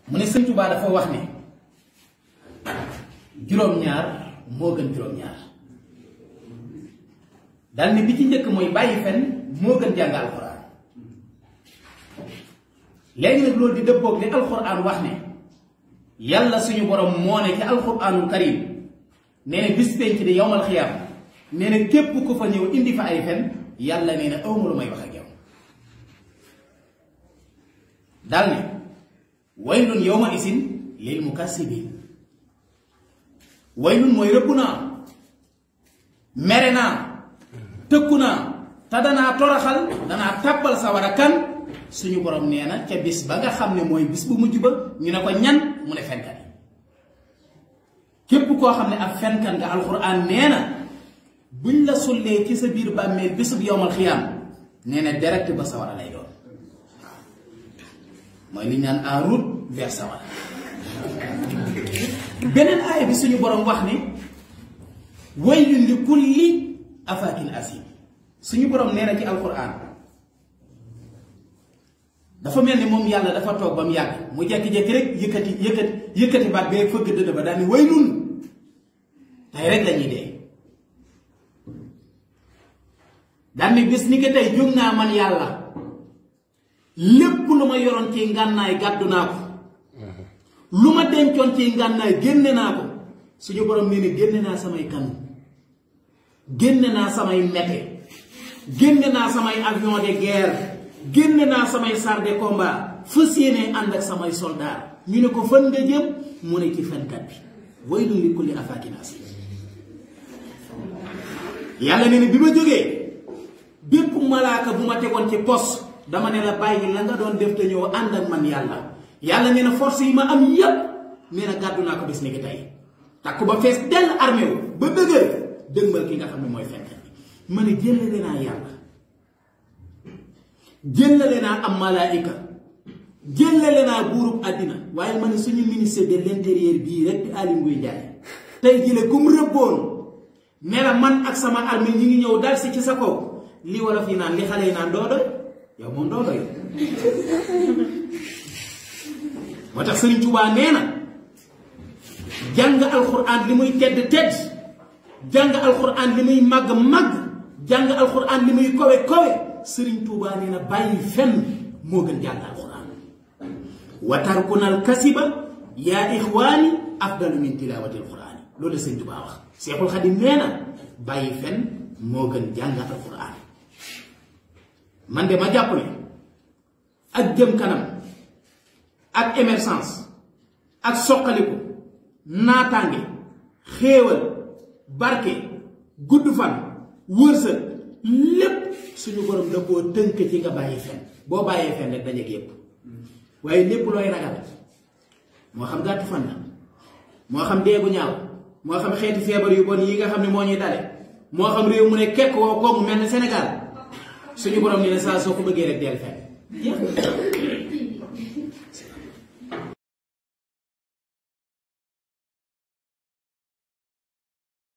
mu ne Sëñ Tuubaa dafa wax ne juróom-ñaar moo gën juróom-ñaar dal ne bi ci njëkk mooy bàyyi fen moo gën jàng alxuraan. léegi nag loolu di dëppoog li alxuraan wax ne yàlla suñu borom moo ne ci alxuraanul karim nee na bis penc di yowmal xiyaam nee na képp ku fa ñëw indi fa ay fen yàlla nee na awma lu may wax ak yow. dal ne waylun yawma isin lil mukassibin waylun mooy rëbb naa mere naa tëkku naa te danaa toroxal danaa tàbbal sawara kan suñu borom nee na ca bis ba nga xam ne mooy bis bu mujj ba ñu ne ko ñan mu ne fenkat yi képp koo xam ne ab fenkat nga alxuraan nee na buñ la sullee ci sa biir bàmmeel bisub yowmal xiyaam nee na direct ba sawara lay doon mooy li ñu naan en route vers sawara. beneen aaya bi suñu borom wax ne waylun li kulli afaakin asim suñu borom nee na ci alxuraan dafa mel ni moom yàlla dafa toog ba mu yàgg mu jékki-jékki rek yëkkati baat bee fëgg dëdd ba daal ni waylun tey rek lañuy dee daal ni bis ni ko tey jóg naa man yàlla lépp lu ma yoroon ci ngànnaay gàddu naa ko lu ma dencoon ci ngànnaay génne naa ko suñu borom nee ne génne naa samay kanu génne naa samay mete génne naa samay avion de guerre génne naa samay char de combat fas yéene ànd ak samay soldat ñu ne ko fan nga jëm mu ne ci fenkat bi waylun li kulli afaakin asiim yàlla nee na bi ma jógee bépp malaaka bu ma tegoon ci pos dama ne la bàyyi la nga doon def te ñëw ànd ak man yàlla yàlla nee na force yi ma am yépp nee na gàddu naa ko bis ni ki tey takku ba fees dell armé wu ba dëgër dëgmal ki nga xam ne mooy fenkat bi ma ne jëllale naa yàlla jëllale naa am malaayika jëllale naa buurub àddina waaye ma ne suñu ministre de l'intérieur bii rek di Aly Ngouille Ndiaye tey jële ku mu rëbboon ne la man ak sama armée ñi ngi ñëw dal si ci sa kaw li wolof yi naan li xale yi naan doo doy yow moom doo doy moo tax Sëriñ Tuubaa nee na jàng alxuraan li muy tedd tedd jàng alxuraan li muy màgg màgg jàng alxuraan li muy kowe kowe Sëriñ Tuubaa nee na bàyyi fenn moo gën jàng alxuraan wa tarkunal kasiba yaa ixwaani afdalu min tilaawati alxuraani loolu la Sëriñ Tuubaa wax Seexul Xadiim nee na bàyyi fenn moo gën jàng alxuraan man de ma jàpp ne ak jëm kanam ak émergence ak soqaliku naataange xéewal barke gudd fan wërsëg lépp suñu borom da koo tënk ci nga bàyyi fen boo bàyyee fen rek dajeeg yépp waaye lépp looy ragal moo xam gàtt fan la moo xam deegu ñaaw moo xam xeeti feebar yu bon yi nga xam ne moo ñuy dale moo xam réew mu ne kekk woo ko mu mel ne Sénégal suñu borom ni ne saa soo ko bëggee rek deel fen